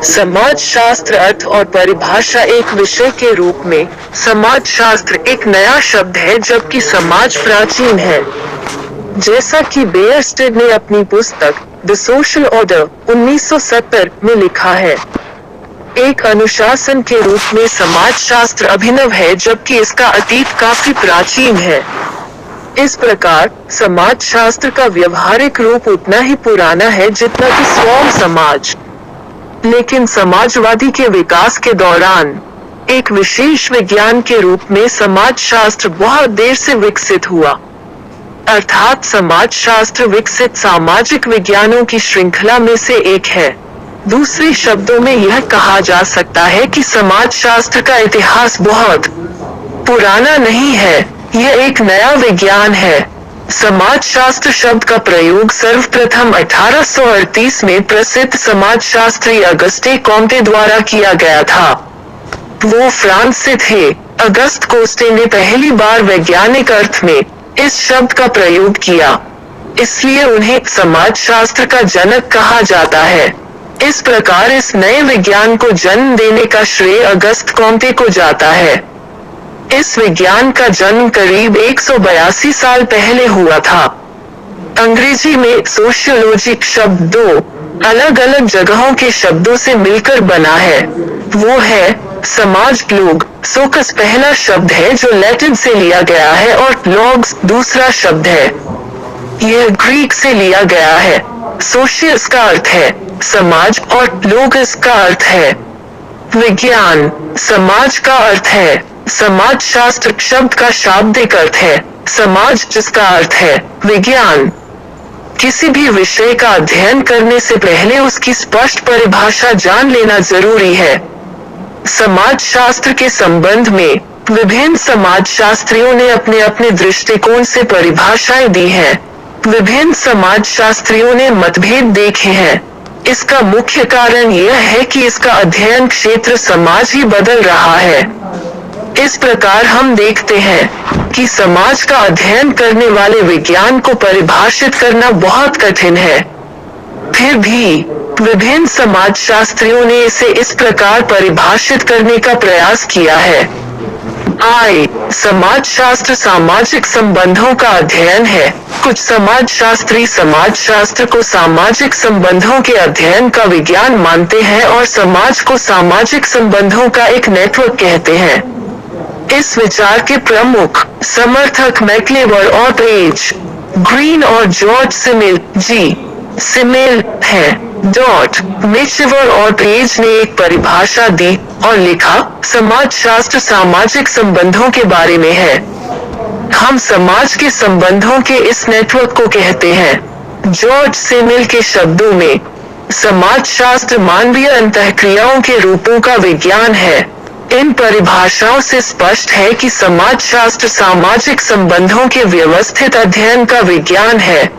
समाज शास्त्र अर्थ और परिभाषा एक विषय के रूप में समाज शास्त्र एक नया शब्द है, जबकि समाज प्राचीन है। जैसा कि बेयरस्टेड ने अपनी पुस्तक द सोशल ऑर्डर 1970 में लिखा है, एक अनुशासन के रूप में समाज शास्त्र अभिनव है, जबकि इसका अतीत काफी प्राचीन है। इस प्रकार समाज शास्त्र का व्यवहारिक रूप उतना ही पुराना है जितना कि स्वयं समाज, लेकिन समाजवादी के विकास के दौरान एक विशेष विज्ञान के रूप में समाज शास्त्र बहुत देर से विकसित हुआ। अर्थात समाज शास्त्र विकसित सामाजिक विज्ञानों की श्रृंखला में से एक है। दूसरे शब्दों में यह कहा जा सकता है कि समाज शास्त्र का इतिहास बहुत पुराना नहीं है, यह एक नया विज्ञान है। समाज शास्त्र शब्द का प्रयोग सर्वप्रथम 1838 में प्रसिद्ध समाजशास्त्री अगस्टे कॉम्टे द्वारा किया गया था। वो फ्रांस से थे। अगस्त कोस्टे ने पहली बार वैज्ञानिक अर्थ में इस शब्द का प्रयोग किया, इसलिए उन्हें समाज शास्त्र का जनक कहा जाता है। इस प्रकार इस नए विज्ञान को जन्म देने का श्रेय अगस्त कॉम्टे को जाता है। इस विज्ञान का जन्म करीब 182 साल पहले हुआ था। अंग्रेजी में सोशियोलॉजी शब्द दो अलग अलग जगहों के शब्दों से मिलकर बना है। वो है समाज, लोग। सोकस पहला शब्द है जो लैटिन से लिया गया है और लॉग्स दूसरा शब्द है, यह ग्रीक से लिया गया है। सोशियस का अर्थ है समाज और लोगस का अर्थ है विज्ञान। समाज का अर्थ है समाज शास्त्र शब्द का शाब्दिक अर्थ है समाज, जिसका अर्थ है विज्ञान। किसी भी विषय का अध्ययन करने से पहले उसकी स्पष्ट परिभाषा जान लेना जरूरी है। समाज शास्त्र के संबंध में विभिन्न समाज शास्त्रियों ने अपने अपने दृष्टिकोण से परिभाषाएं दी हैं। विभिन्न समाज शास्त्रियों ने मतभेद देखे हैं। इसका मुख्य कारण यह है कि इसका अध्ययन क्षेत्र समाज ही बदल रहा है। इस प्रकार हम देखते हैं कि समाज का अध्ययन करने वाले विज्ञान को परिभाषित करना बहुत कठिन है। फिर भी विभिन्न समाज शास्त्रियों ने इसे इस प्रकार परिभाषित करने का प्रयास किया है। समाज शास्त्र सामाजिक संबंधों का अध्ययन है। कुछ समाज शास्त्री समाज शास्त्र को सामाजिक संबंधों के अध्ययन का विज्ञान मानते हैं और समाज को सामाजिक संबंधों का एक नेटवर्क कहते हैं। इस विचार के प्रमुख समर्थक मैक्लेवर और पेज, ग्रीन और जॉर्ज सिमेल है। मिचेवर और पेज ने एक परिभाषा दी और लिखा, समाज शास्त्र सामाजिक संबंधों के बारे में है। हम समाज के संबंधों के इस नेटवर्क को कहते हैं। जॉर्ज सिमेल के शब्दों में समाज शास्त्र मानवीय अंतःक्रियाओं के रूपों का विज्ञान है। इन परिभाषाओं से स्पष्ट है कि समाज शास्त्र सामाजिक संबंधों के व्यवस्थित अध्ययन का विज्ञान है।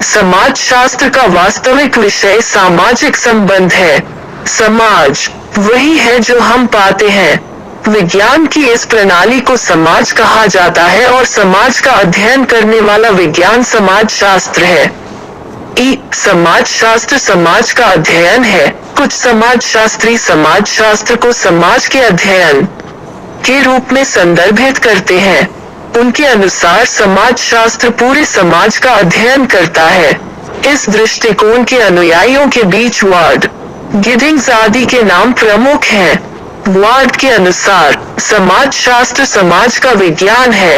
समाज शास्त्र का वास्तविक विषय सामाजिक संबंध है। समाज वही है जो हम पाते हैं। विज्ञान की इस प्रणाली को समाज कहा जाता है और समाज का अध्ययन करने वाला विज्ञान समाज शास्त्र है। समाज शास्त्र समाज का अध्ययन है। कुछ समाज शास्त्री समाज शास्त्र को समाज के अध्ययन के रूप में संदर्भित करते हैं। उनके अनुसार समाज शास्त्र पूरे समाज का अध्ययन करता है। इस दृष्टिकोण के अनुयायियों के बीच वार्ड, गिडिंग्स आदि के नाम प्रमुख हैं। वार्ड के अनुसार समाज शास्त्र समाज का विज्ञान है।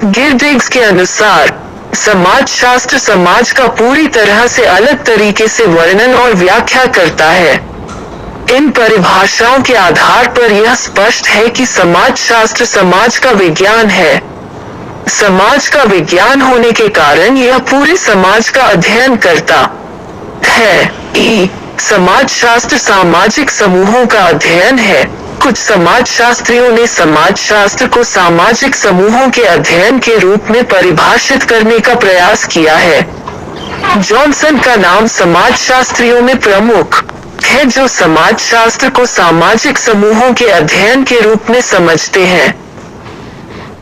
गिडिंग्स के अनुसार समाज शास्त्र समाज का पूरी तरह से अलग तरीके से वर्णन और व्याख्या करता है। इन परिभाषाओं के आधार पर यह स्पष्ट है कि समाज शास्त्र समाज का विज्ञान है। समाज का विज्ञान होने के कारण यह पूरे समाज का अध्ययन करता है। समाज शास्त्र सामाजिक समूहों का अध्ययन है। कुछ समाज शास्त्रियों ने समाज शास्त्र को सामाजिक समूहों के अध्ययन के रूप में परिभाषित करने का प्रयास किया है। जॉनसन का नाम समाज शास्त्रियों में प्रमुख है जो समाज शास्त्र को सामाजिक समूहों के अध्ययन के रूप में समझते हैं।